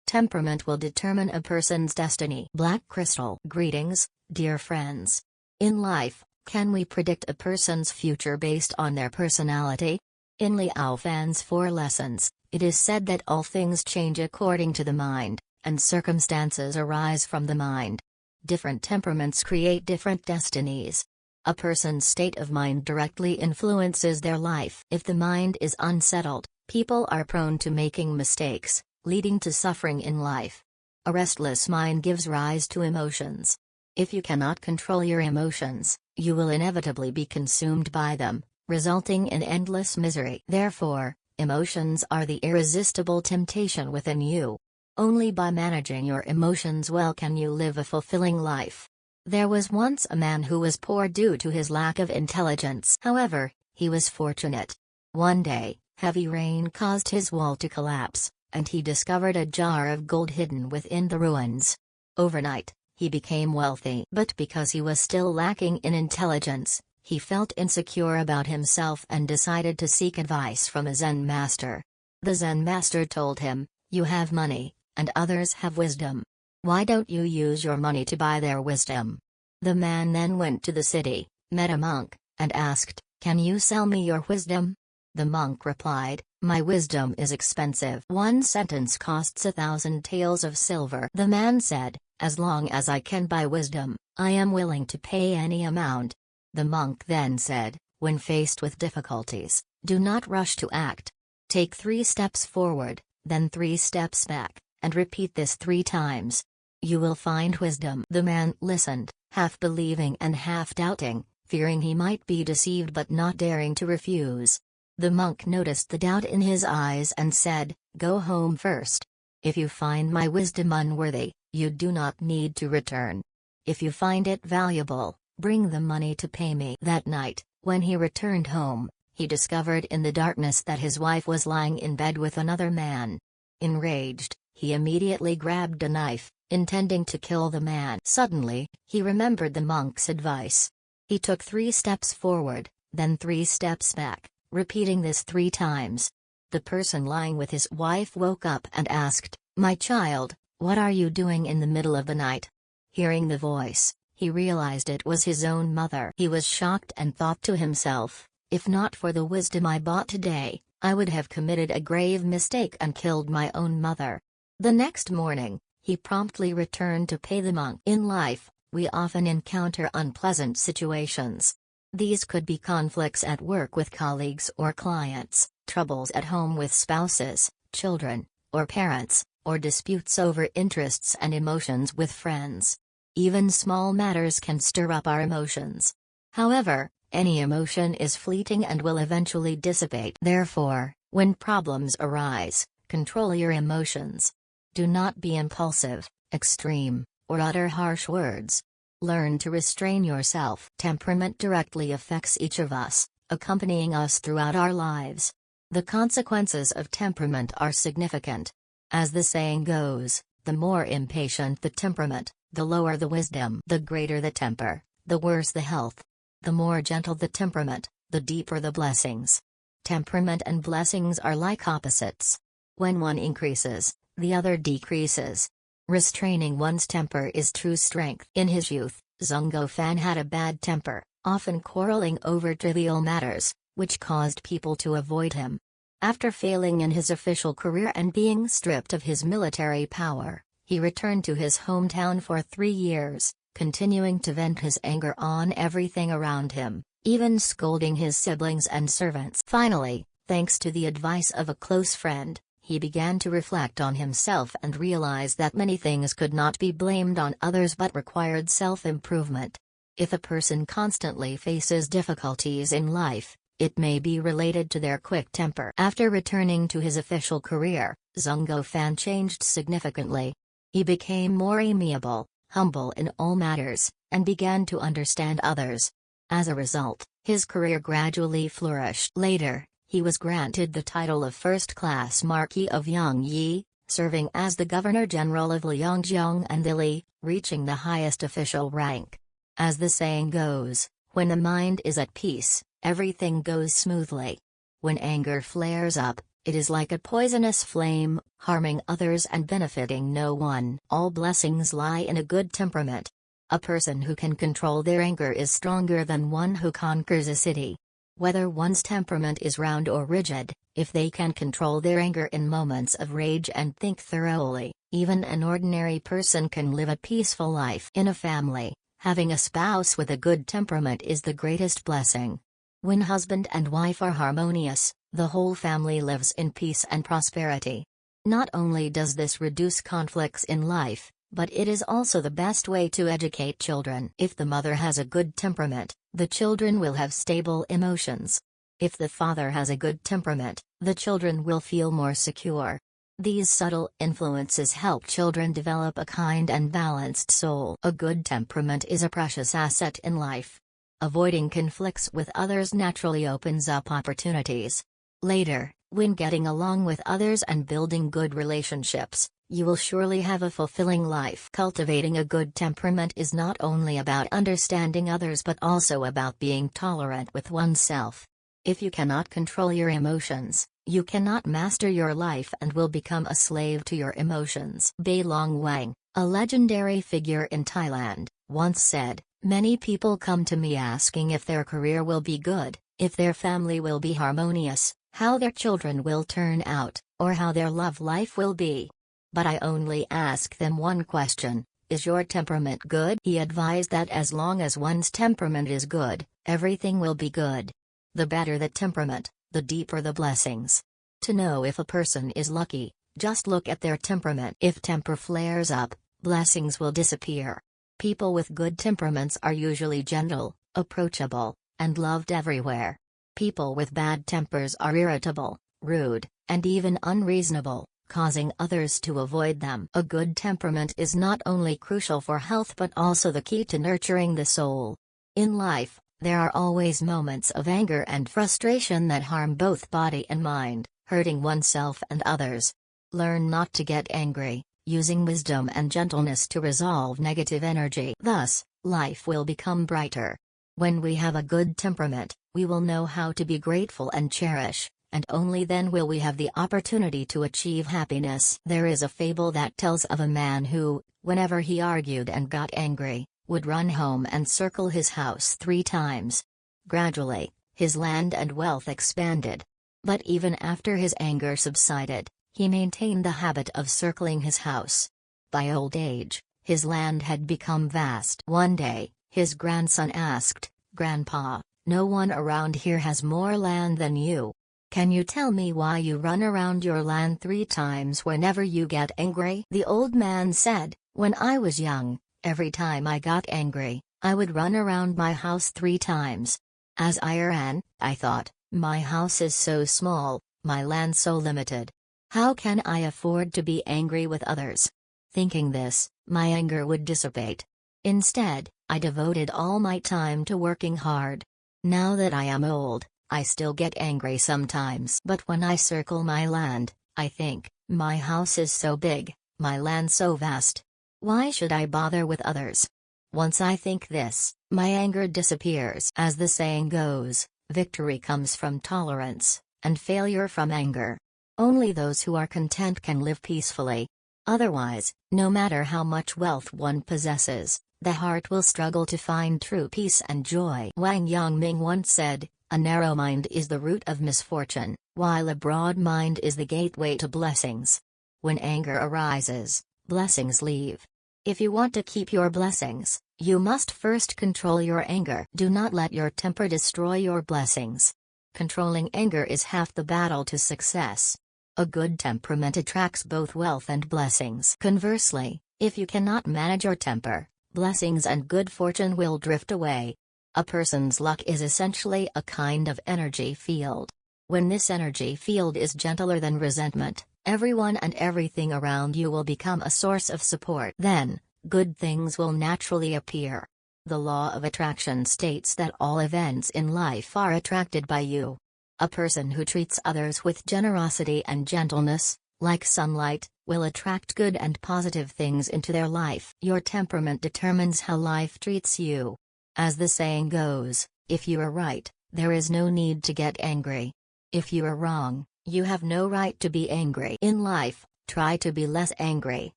Temperament will determine a person's destiny. Black Crystal. Greetings, dear friends. In life, can we predict a person's future based on their personality? In Liao Fan's 4 lessons, it is said that all things change according to the mind, and circumstances arise from the mind. Different temperaments create different destinies. A person's state of mind directly influences their life. If the mind is unsettled, people are prone to making mistakes, leading to suffering in life. A restless mind gives rise to emotions. If you cannot control your emotions, you will inevitably be consumed by them, resulting in endless misery. Therefore, emotions are the irresistible temptation within you. Only by managing your emotions well can you live a fulfilling life. There was once a man who was poor due to his lack of intelligence. However, he was fortunate. One day, heavy rain caused his wall to collapse, and he discovered a jar of gold hidden within the ruins. Overnight, he became wealthy. But because he was still lacking in intelligence, he felt insecure about himself and decided to seek advice from a Zen master. The Zen master told him, "You have money, and others have wisdom. Why don't you use your money to buy their wisdom?" The man then went to the city, met a monk, and asked, "Can you sell me your wisdom?" The monk replied, "My wisdom is expensive. One sentence costs 1,000 taels of silver." The man said, "As long as I can buy wisdom, I am willing to pay any amount." The monk then said, "When faced with difficulties, do not rush to act. Take 3 steps forward, then 3 steps back, and repeat this 3 times. You will find wisdom." The man listened, half believing and half doubting, fearing he might be deceived but not daring to refuse. The monk noticed the doubt in his eyes and said, "Go home first. If you find my wisdom unworthy, you do not need to return. If you find it valuable, bring the money to pay me." That night, when he returned home, he discovered in the darkness that his wife was lying in bed with another man. Enraged, he immediately grabbed a knife, intending to kill the man. Suddenly, he remembered the monk's advice. He took 3 steps forward, then 3 steps back, repeating this 3 times. The person lying with his wife woke up and asked, "My child, what are you doing in the middle of the night?" Hearing the voice, he realized it was his own mother. He was shocked and thought to himself, "If not for the wisdom I bought today, I would have committed a grave mistake and killed my own mother." The next morning, he promptly returned to pay the monk. In life, we often encounter unpleasant situations. These could be conflicts at work with colleagues or clients, troubles at home with spouses, children, or parents, or disputes over interests and emotions with friends. Even small matters can stir up our emotions. However, any emotion is fleeting and will eventually dissipate. Therefore, when problems arise, control your emotions. Do not be impulsive, extreme, or utter harsh words. Learn to restrain yourself. Temperament directly affects each of us, accompanying us throughout our lives. The consequences of temperament are significant. As the saying goes, the more impatient the temperament, the lower the wisdom. The greater the temper, the worse the health. The more gentle the temperament, the deeper the blessings. Temperament and blessings are like opposites. When one increases, the other decreases. Restraining one's temper is true strength. In his youth, Zeng Guofan had a bad temper, often quarreling over trivial matters, which caused people to avoid him. After failing in his official career and being stripped of his military power, he returned to his hometown for 3 years, continuing to vent his anger on everything around him, even scolding his siblings and servants. Finally, thanks to the advice of a close friend, he began to reflect on himself and realize that many things could not be blamed on others but required self-improvement. If a person constantly faces difficulties in life, it may be related to their quick temper. After returning to his official career, Zeng Guofan changed significantly. He became more amiable, humble in all matters, and began to understand others. As a result, his career gradually flourished. Later, he was granted the title of First-Class Marquis of Yangyi, serving as the Governor-General of Liangjiang and Dili, reaching the highest official rank. As the saying goes, when the mind is at peace, everything goes smoothly. When anger flares up, It is like a poisonous flame, harming others and benefiting no one. All blessings lie in a good temperament. A person who can control their anger is stronger than one who conquers a city. Whether one's temperament is round or rigid, if they can control their anger in moments of rage and think thoroughly, even an ordinary person can live a peaceful life. In a family, having a spouse with a good temperament is the greatest blessing. When husband and wife are harmonious, the whole family lives in peace and prosperity. Not only does this reduce conflicts in life, but it is also the best way to educate children. If the mother has a good temperament, the children will have stable emotions. If the father has a good temperament, the children will feel more secure. These subtle influences help children develop a kind and balanced soul. A good temperament is a precious asset in life. Avoiding conflicts with others naturally opens up opportunities. Later, when getting along with others and building good relationships, you will surely have a fulfilling life. Cultivating a good temperament is not only about understanding others but also about being tolerant with oneself. If you cannot control your emotions, you cannot master your life and will become a slave to your emotions. Bai Long Wang, a legendary figure in Thailand, once said, "Many people come to me asking if their career will be good, if their family will be harmonious, how their children will turn out, or how their love life will be. But I only ask them one question: is your temperament good?" He advised that as long as one's temperament is good, everything will be good. The better the temperament, the deeper the blessings. To know if a person is lucky, just look at their temperament. If temper flares up, blessings will disappear. People with good temperaments are usually gentle, approachable, and loved everywhere. People with bad tempers are irritable, rude, and even unreasonable, causing others to avoid them. A good temperament is not only crucial for health but also the key to nurturing the soul. In life, there are always moments of anger and frustration that harm both body and mind, hurting oneself and others. Learn not to get angry, using wisdom and gentleness to resolve negative energy. Thus, life will become brighter. When we have a good temperament, we will know how to be grateful and cherish, and only then will we have the opportunity to achieve happiness. There is a fable that tells of a man who, whenever he argued and got angry, would run home and circle his house 3 times. Gradually, his land and wealth expanded. But even after his anger subsided, he maintained the habit of circling his house. By old age, his land had become vast. One day, his grandson asked, "Grandpa, no one around here has more land than you. Can you tell me why you run around your land 3 times whenever you get angry?" The old man said, "When I was young, every time I got angry, I would run around my house 3 times. As I ran, I thought, my house is so small, my land so limited. How can I afford to be angry with others?" Thinking this, my anger would dissipate. Instead, I devoted all my time to working hard. Now that I am old, I still get angry sometimes. But when I circle my land, I think, my house is so big, my land so vast. Why should I bother with others? Once I think this, my anger disappears. As the saying goes, victory comes from tolerance, and failure from anger. Only those who are content can live peacefully. Otherwise, no matter how much wealth one possesses, the heart will struggle to find true peace and joy. Wang Yongming once said, "A narrow mind is the root of misfortune, while a broad mind is the gateway to blessings." When anger arises, blessings leave. If you want to keep your blessings, you must first control your anger. Do not let your temper destroy your blessings. Controlling anger is half the battle to success. A good temperament attracts both wealth and blessings. Conversely, if you cannot manage your temper, blessings and good fortune will drift away. A person's luck is essentially a kind of energy field. When this energy field is gentler than resentment, everyone and everything around you will become a source of support. Then, good things will naturally appear. The law of attraction states that all events in life are attracted by you. A person who treats others with generosity and gentleness, like sunlight, will attract good and positive things into their life. Your temperament determines how life treats you. As the saying goes, if you are right, there is no need to get angry. If you are wrong, You have no right to be angry. In life, try to be less angry,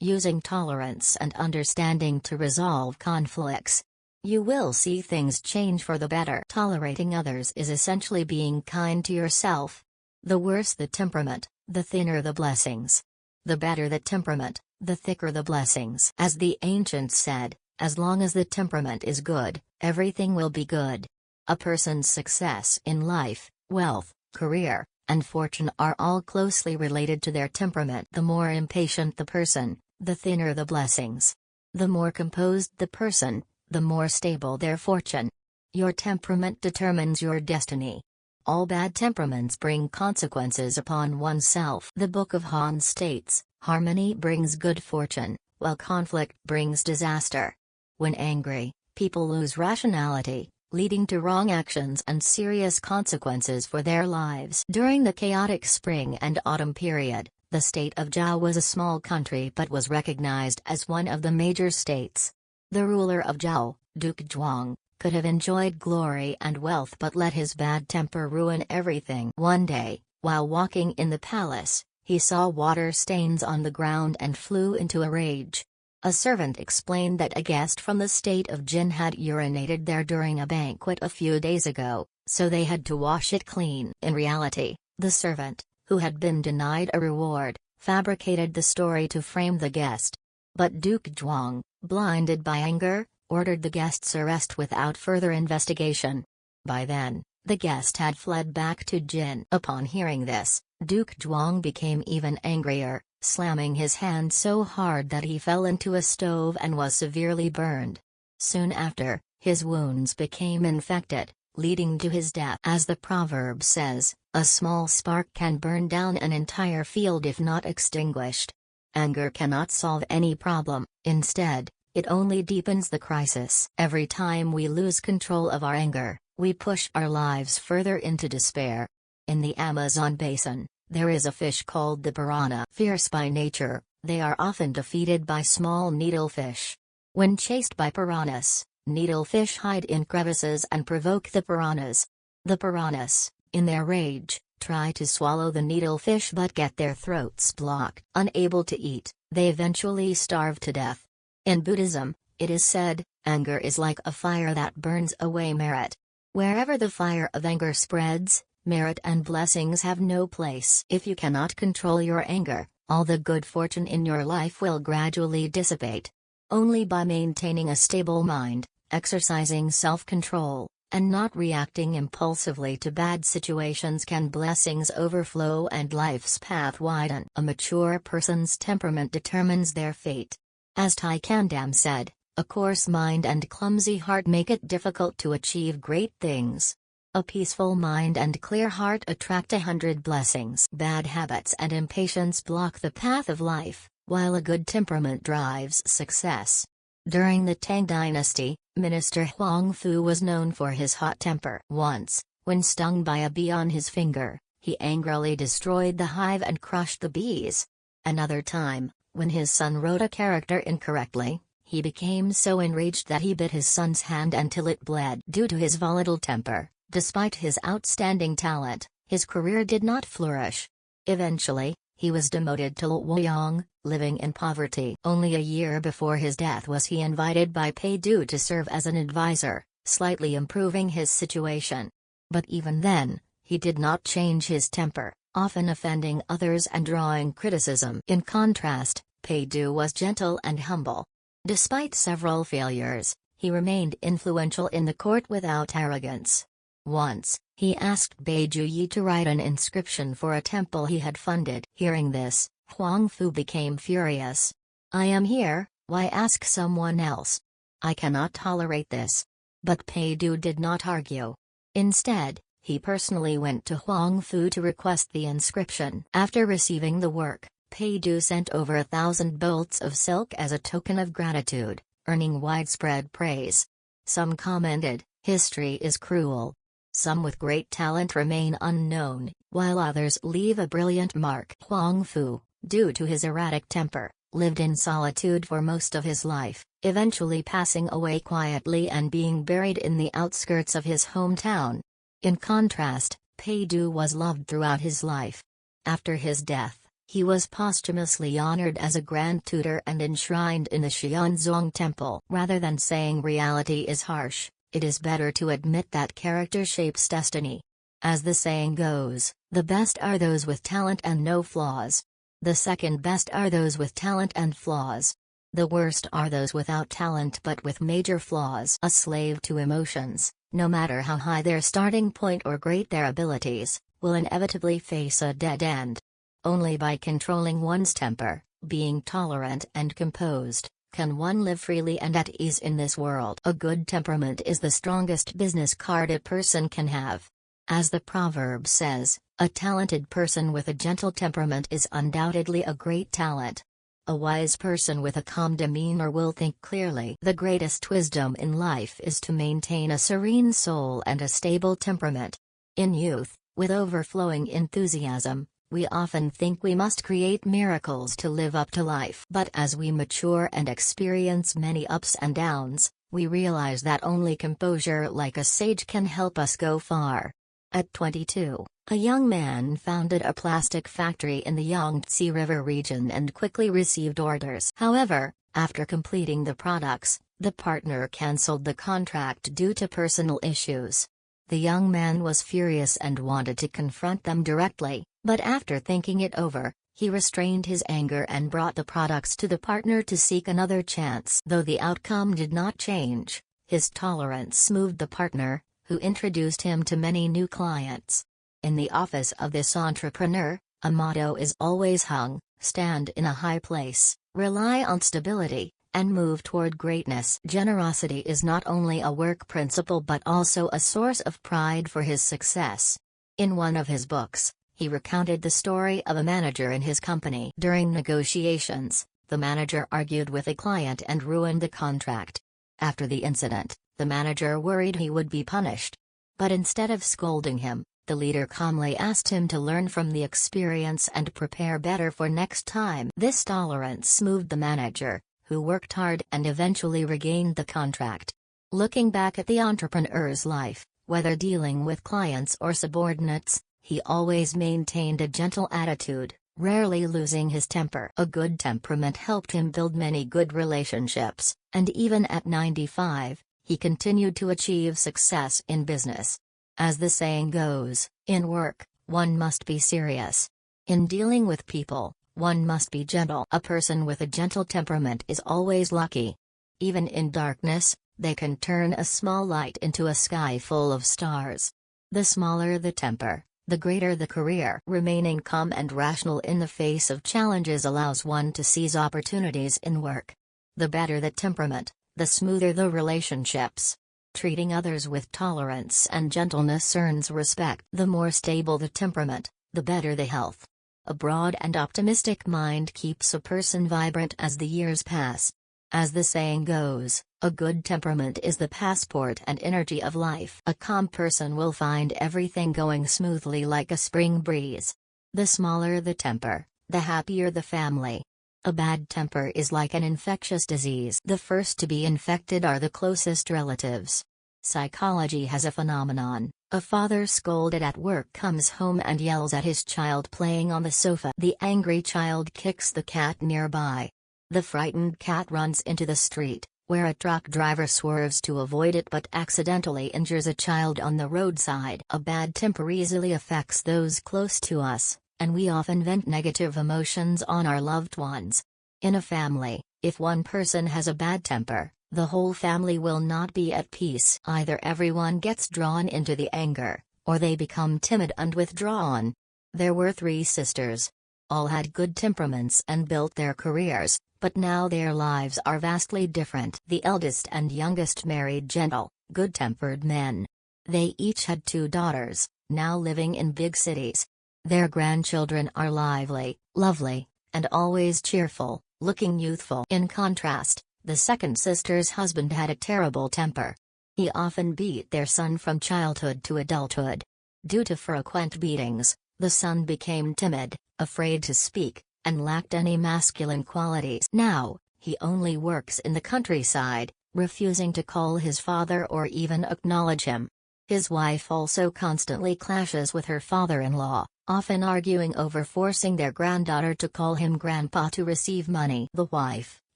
using tolerance and understanding to resolve conflicts. You will see things change for the better. Tolerating others is essentially being kind to yourself. The worse the temperament, the thinner the blessings. The better the temperament, the thicker the blessings. As the ancients said, as long as the temperament is good, everything will be good. A person's success in life, wealth, career, and fortune are all closely related to their temperament. The more impatient the person, the thinner the blessings. The more composed the person, the more stable their fortune. Your temperament determines your destiny. All bad temperaments bring consequences upon oneself. The Book of Han states, harmony brings good fortune, while conflict brings disaster. When angry, people lose rationality, leading to wrong actions and serious consequences for their lives. During the chaotic spring and autumn period, the state of Zhao was a small country but was recognized as one of the major states. The ruler of Zhao, Duke Zhuang, could have enjoyed glory and wealth but let his bad temper ruin everything. One day, while walking in the palace, he saw water stains on the ground and flew into a rage. A servant explained that a guest from the state of Jin had urinated there during a banquet a few days ago, so they had to wash it clean. In reality, the servant, who had been denied a reward, fabricated the story to frame the guest. But Duke Zhuang, blinded by anger, ordered the guest's arrest without further investigation. By then, the guest had fled back to Jin. Upon hearing this, Duke Zhuang became even angrier, slamming his hand so hard that he fell into a stove and was severely burned. Soon after, his wounds became infected, leading to his death. As the proverb says, a small spark can burn down an entire field if not extinguished. Anger cannot solve any problem, instead, it only deepens the crisis. Every time we lose control of our anger, we push our lives further into despair. In the Amazon basin, there is a fish called the piranha. Fierce by nature, they are often defeated by small needlefish. When chased by piranhas, needlefish hide in crevices and provoke the piranhas. The piranhas, in their rage, try to swallow the needlefish but get their throats blocked. Unable to eat, they eventually starve to death. In Buddhism, it is said, anger is like a fire that burns away merit. Wherever the fire of anger spreads, merit and blessings have no place. If you cannot control your anger, all the good fortune in your life will gradually dissipate. Only by maintaining a stable mind, exercising self-control, and not reacting impulsively to bad situations can blessings overflow and life's path widen. A mature person's temperament determines their fate. As Tai Kandam said, a coarse mind and clumsy heart make it difficult to achieve great things. A peaceful mind and clear heart attract 100 blessings. Bad habits and impatience block the path of life, while a good temperament drives success. During the Tang dynasty, Minister Huang Fu was known for his hot temper. Once, when stung by a bee on his finger, he angrily destroyed the hive and crushed the bees. Another time, when his son wrote a character incorrectly, he became so enraged that he bit his son's hand until it bled. Due to his volatile temper, despite his outstanding talent, his career did not flourish. Eventually, he was demoted to Luoyang, living in poverty. Only a year before his death was he invited by Pei Du to serve as an advisor, slightly improving his situation. But even then, he did not change his temper, often offending others and drawing criticism. In contrast, Pei Du was gentle and humble. Despite several failures, he remained influential in the court without arrogance. Once, he asked Bai Juyi to write an inscription for a temple he had funded. Hearing this, Huang Fu became furious. "I am here, why ask someone else? I cannot tolerate this." But Bai Du did not argue. Instead, he personally went to Huang Fu to request the inscription. After receiving the work, Bai Du sent over 1,000 bolts of silk as a token of gratitude, earning widespread praise. Some commented, "History is cruel." Some with great talent remain unknown, while others leave a brilliant mark. Huang Fu, due to his erratic temper, lived in solitude for most of his life, eventually passing away quietly and being buried in the outskirts of his hometown. In contrast, Bai Du was loved throughout his life. After his death, he was posthumously honored as a grand tutor and enshrined in the Xianzong Temple. Rather than saying reality is harsh, it is better to admit that character shapes destiny. As the saying goes, the best are those with talent and no flaws. The second best are those with talent and flaws. The worst are those without talent but with major flaws. A slave to emotions, no matter how high their starting point or great their abilities, will inevitably face a dead end. Only by controlling one's temper, being tolerant and composed, can one live freely and at ease in this world. A good temperament is the strongest business card a person can have. As the proverb says, a talented person with a gentle temperament is undoubtedly a great talent. A wise person with a calm demeanor will think clearly. The greatest wisdom in life is to maintain a serene soul and a stable temperament. In youth, with overflowing enthusiasm, we often think we must create miracles to live up to life. But as we mature and experience many ups and downs, we realize that only composure like a sage can help us go far. At 22, a young man founded a plastic factory in the Yangtze River region and quickly received orders. However, after completing the products, the partner cancelled the contract due to personal issues. The young man was furious and wanted to confront them directly, but after thinking it over, he restrained his anger and brought the products to the partner to seek another chance. Though the outcome did not change, his tolerance moved the partner, who introduced him to many new clients. In the office of this entrepreneur, a motto is always hung: stand in a high place, rely on stability, and move toward greatness. Generosity is not only a work principle but also a source of pride for his success. In one of his books, he recounted the story of a manager in his company. During negotiations, the manager argued with a client and ruined the contract. After the incident, the manager worried he would be punished. But instead of scolding him, the leader calmly asked him to learn from the experience and prepare better for next time. This tolerance moved the manager, who worked hard and eventually regained the contract. Looking back at the entrepreneur's life, whether dealing with clients or subordinates, he always maintained a gentle attitude, rarely losing his temper. A good temperament helped him build many good relationships, and even at 95, he continued to achieve success in business. As the saying goes, in work, one must be serious. In dealing with people, one must be gentle. A person with a gentle temperament is always lucky. Even in darkness, they can turn a small light into a sky full of stars. The smaller the temper, the greater the career. Remaining calm and rational in the face of challenges allows one to seize opportunities in work. The better the temperament, the smoother the relationships. Treating others with tolerance and gentleness earns respect. The more stable the temperament, the better the health. A broad and optimistic mind keeps a person vibrant as the years pass. As the saying goes, a good temperament is the passport and energy of life. A calm person will find everything going smoothly like a spring breeze. The smaller the temper, the happier the family. A bad temper is like an infectious disease. The first to be infected are the closest relatives. Psychology has a phenomenon: a father scolded at work comes home and yells at his child playing on the sofa. The angry child kicks the cat nearby. The frightened cat runs into the street, where a truck driver swerves to avoid it but accidentally injures a child on the roadside. A bad temper easily affects those close to us, and we often vent negative emotions on our loved ones. In a family, if one person has a bad temper, the whole family will not be at peace. Either everyone gets drawn into the anger, or they become timid and withdrawn. There were 3 sisters. All had good temperaments and built their careers, but now their lives are vastly different. The eldest and youngest married gentle, good-tempered men. They each had 2 daughters, now living in big cities. Their grandchildren are lively, lovely, and always cheerful, looking youthful. In contrast, the second sister's husband had a terrible temper. He often beat their son from childhood to adulthood. Due to frequent beatings, the son became timid, afraid to speak, and lacked any masculine qualities. Now, he only works in the countryside, refusing to call his father or even acknowledge him. His wife also constantly clashes with her father-in-law, often arguing over forcing their granddaughter to call him grandpa to receive money. The wife,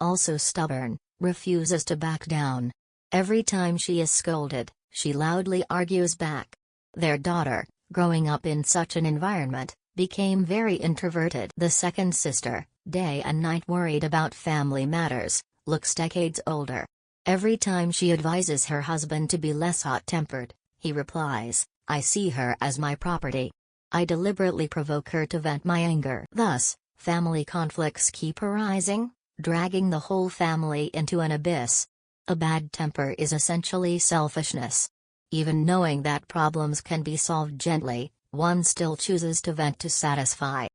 also stubborn, refuses to back down. Every time she is scolded, she loudly argues back. Their daughter, growing up in such an environment, became very introverted. The second sister, day and night worried about family matters, looks decades older. Every time she advises her husband to be less hot-tempered, he replies, "I see her as my property. I deliberately provoke her to vent my anger." Thus, family conflicts keep arising, dragging the whole family into an abyss. A bad temper is essentially selfishness. Even knowing that problems can be solved gently, one still chooses to vent to satisfy.